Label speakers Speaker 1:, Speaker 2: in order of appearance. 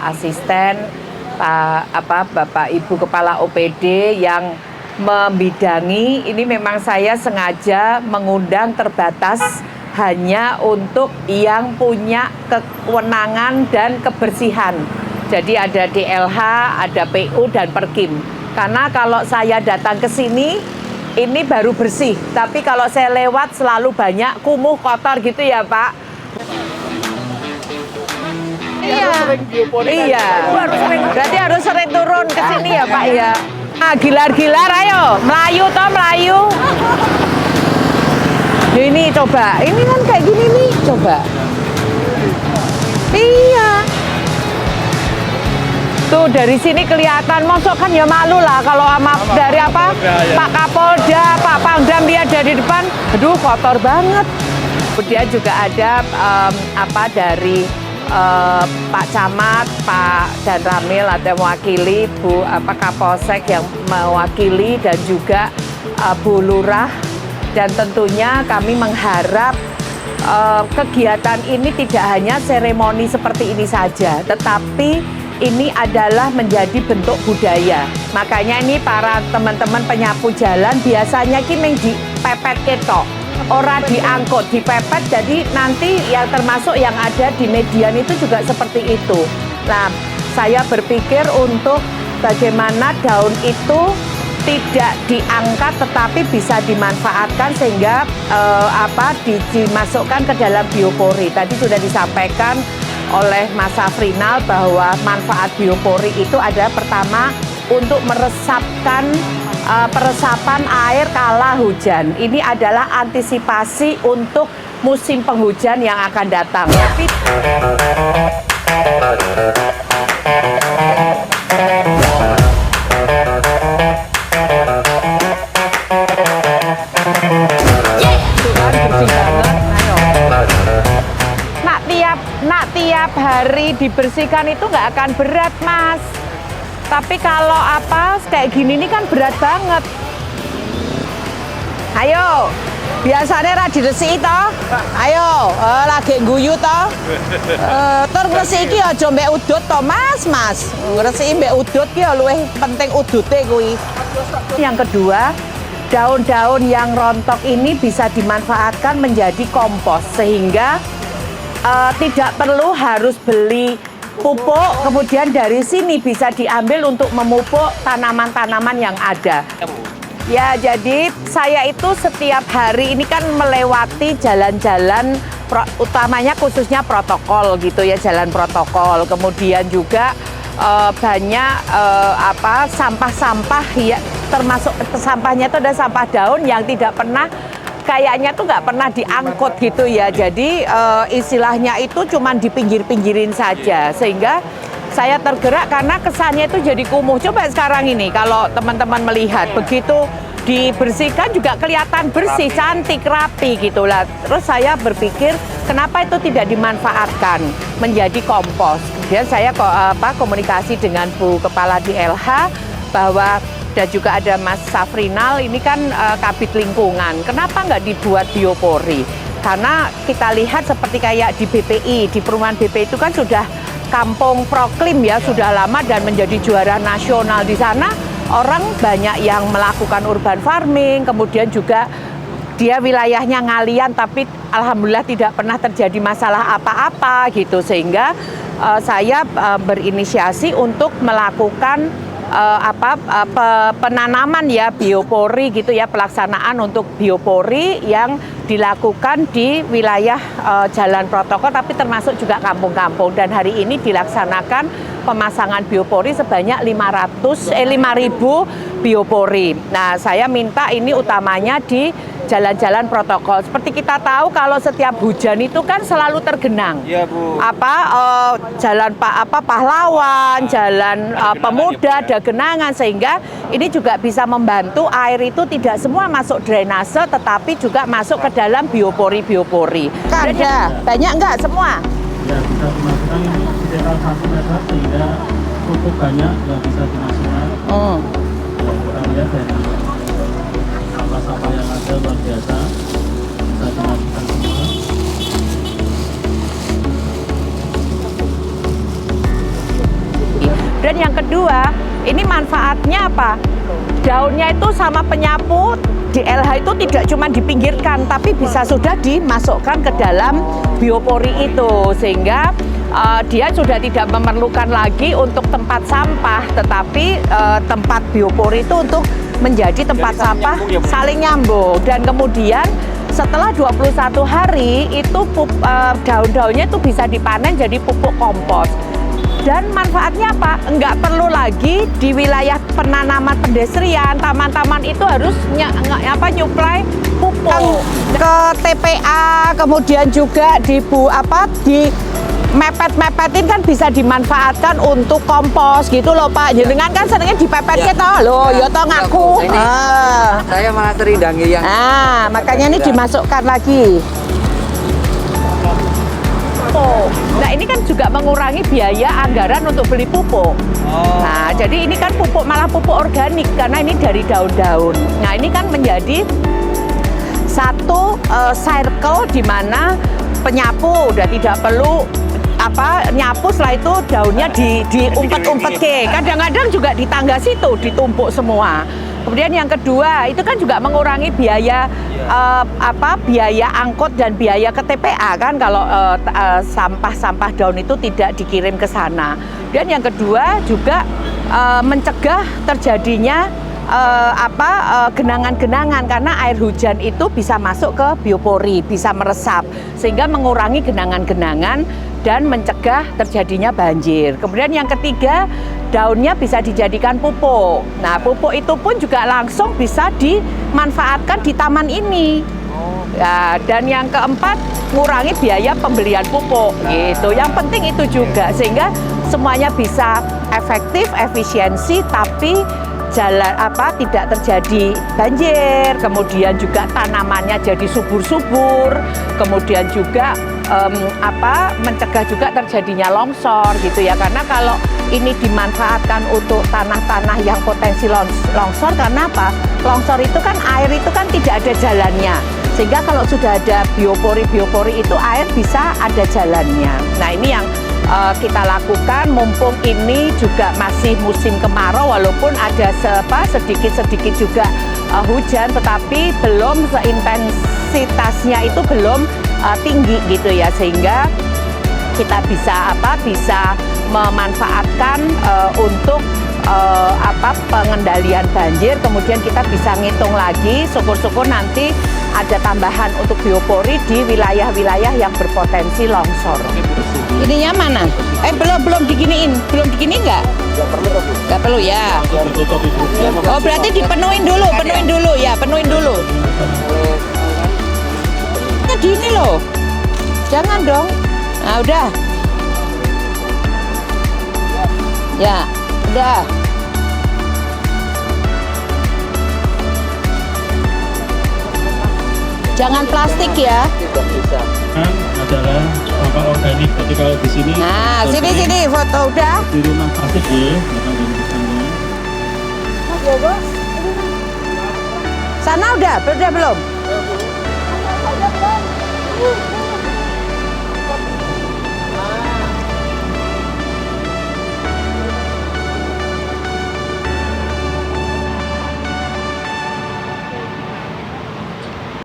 Speaker 1: asisten Bapak Ibu Kepala OPD yang membidangi ini. Memang saya sengaja mengundang terbatas hanya untuk yang punya kewenangan dan kebersihan. Jadi ada DLH, ada PU dan Perkim. Karena kalau saya datang ke sini ini baru bersih, tapi kalau saya lewat selalu banyak kumuh kotor gitu ya Pak. Iya. Berarti harus sering turun ke sini ya Pak ya. Nah, gilar-gilar ayo, Melayu toh Melayu. Ini coba, ini kan kayak gini nih, coba. Iya. Tuh dari sini kelihatan, mosok kan ya malu lah kalau sama dari apa Pak Kapolda, Pak Pangdam dia dari depan, aduh kotor banget. Kemudian juga ada dari Pak Camat, Pak Dan Ramil atau mewakili Bu Kapolsek yang mewakili dan juga Bu Lurah, dan tentunya kami mengharap kegiatan ini tidak hanya seremoni seperti ini saja, tetapi ini adalah menjadi bentuk budaya. Makanya ini para teman-teman penyapu jalan biasanya ini dipepet ketok, ora diangkut, dipepet. Jadi nanti yang termasuk yang ada di median itu juga seperti itu. Nah, saya berpikir untuk bagaimana daun itu tidak diangkat tetapi bisa dimanfaatkan sehingga dimasukkan ke dalam biopori. Tadi sudah disampaikan oleh Mas Safrinal bahwa manfaat biopori itu ada pertama untuk meresapkan peresapan air kala hujan. Ini adalah antisipasi untuk musim penghujan yang akan datang. Tiap hari dibersihkan itu nggak akan berat Mas. Tapi kalau kayak gini ini kan berat banget. Ayo, biasanya ra diresiki toh. Ayo, lagi guyu toh. Tur ngresiki aja mbek udut toh Mas. Ngresiki mbek udut ki ya luwih penting udute kuwi. Yang kedua, daun-daun yang rontok ini bisa dimanfaatkan menjadi kompos sehingga tidak perlu harus beli pupuk, kemudian dari sini bisa diambil untuk memupuk tanaman-tanaman yang ada. Ya, jadi saya itu setiap hari ini kan melewati jalan-jalan, utamanya khususnya protokol gitu ya, jalan protokol. Kemudian juga banyak sampah-sampah ya, termasuk sampahnya itu ada sampah daun yang tidak pernah kayaknya tuh nggak pernah diangkut gitu ya. Jadi istilahnya itu cuman di pinggir-pinggirin saja, sehingga saya tergerak karena kesannya itu jadi kumuh. Coba sekarang ini kalau teman-teman melihat begitu dibersihkan juga kelihatan bersih, cantik, rapi gitulah. Terus saya berpikir kenapa itu tidak dimanfaatkan menjadi kompos. Kemudian saya komunikasi dengan Bu Kepala DLH bahwa dan juga ada Mas Safrinal, ini kan Kabid Lingkungan. Kenapa nggak dibuat biopori? Karena kita lihat seperti kayak di BPI, di perumahan BPI itu kan sudah kampung proklim ya, sudah lama dan menjadi juara nasional. Di sana orang banyak yang melakukan urban farming, kemudian juga dia wilayahnya ngalian, tapi alhamdulillah tidak pernah terjadi masalah apa-apa gitu. Sehingga saya berinisiasi untuk melakukan penanaman ya biopori gitu ya, pelaksanaan untuk biopori yang dilakukan di wilayah jalan protokol tapi termasuk juga kampung-kampung, dan hari ini dilaksanakan pemasangan biopori sebanyak 5.000 biopori. Nah, saya minta ini utamanya di jalan-jalan protokol. Seperti kita tahu kalau setiap hujan itu kan selalu tergenang. Iya, Bu. Jalan Pahlawan, jalan Pemuda ada genangan, sehingga ini juga bisa membantu air itu tidak semua masuk drainase tetapi juga masuk ke dalam biopori-biopori. Ada banyak enggak semua?
Speaker 2: Ya, bisa dimasukkan ini sekitar 1 meter sehingga cukup banyak yang bisa dimasukkan. Ya, kita lihat dari sampah-sampah yang ada luar biasa, bisa dimasukkan semua.
Speaker 1: Dan yang kedua, ini manfaatnya apa? Daunnya itu sama penyapu di LH itu tidak cuma dipinggirkan, tapi bisa sudah dimasukkan ke dalam biopori itu, sehingga dia sudah tidak memerlukan lagi untuk tempat sampah, tetapi tempat biopori itu untuk menjadi tempat sampah saling nyambung. Dan kemudian setelah 21 hari itu daun-daunnya itu bisa dipanen jadi pupuk kompos. Dan manfaatnya apa? Enggak perlu lagi di wilayah penanaman pedestrian, taman-taman itu harus nyuplai pupuk ke TPA, kemudian juga di mepet-mepetin kan bisa dimanfaatkan untuk kompos gitu loh Pak. Jenengan kan seringnya dipepetnya toh loh, ya toh ngaku.
Speaker 3: Saya malah teridangi yang.
Speaker 1: Makanya ini dimasukkan lagi. Nah ini kan juga mengurangi biaya anggaran untuk beli pupuk. Nah jadi ini kan pupuk malah pupuk organik karena ini dari daun-daun. Nah ini kan menjadi satu circle di mana penyapu udah tidak perlu nyapu, setelah itu daunnya diumpet-umpet ke. Kadang-kadang juga di tangga situ ditumpuk semua. Kemudian yang kedua itu kan juga mengurangi biaya biaya angkut dan biaya ke TPA kan kalau sampah-sampah daun itu tidak dikirim ke sana. Dan yang kedua juga mencegah terjadinya genangan-genangan karena air hujan itu bisa masuk ke biopori, bisa meresap sehingga mengurangi genangan-genangan dan mencegah terjadinya banjir. Kemudian yang ketiga, daunnya bisa dijadikan pupuk. Nah, pupuk itu pun juga langsung bisa dimanfaatkan di taman ini. Ya, dan yang keempat, mengurangi biaya pembelian pupuk. Gitu. Yang penting itu juga sehingga semuanya bisa efektif, efisiensi, tapi tidak terjadi banjir, kemudian juga tanamannya jadi subur-subur, kemudian juga mencegah juga terjadinya longsor gitu ya, karena kalau ini dimanfaatkan untuk tanah-tanah yang potensi longsor, karena apa? Longsor itu kan air itu kan tidak ada jalannya, sehingga kalau sudah ada biopori itu air bisa ada jalannya. Nah ini yang kita lakukan mumpung ini juga masih musim kemarau, walaupun ada sedikit-sedikit juga hujan, tetapi belum seintensitasnya itu belum tinggi gitu ya, sehingga kita bisa memanfaatkan untuk pengendalian banjir. Kemudian kita bisa ngitung lagi, syukur-syukur nanti ada tambahan untuk biopori di wilayah-wilayah yang berpotensi longsor. Ininya mana? Belum diginiin, nggak? Nggak perlu ya. Oh berarti penuhin dulu ya, penuhin dulu. Nah, gini loh, jangan dong. Nah udah, ya udah. Jangan plastik ya.
Speaker 3: Tidak bisa.
Speaker 2: Adalah sampah organik. Jadi kalau di sini.
Speaker 1: Nah, sini foto udah.
Speaker 2: Di rumah plastik ya.
Speaker 1: Sana udah belum?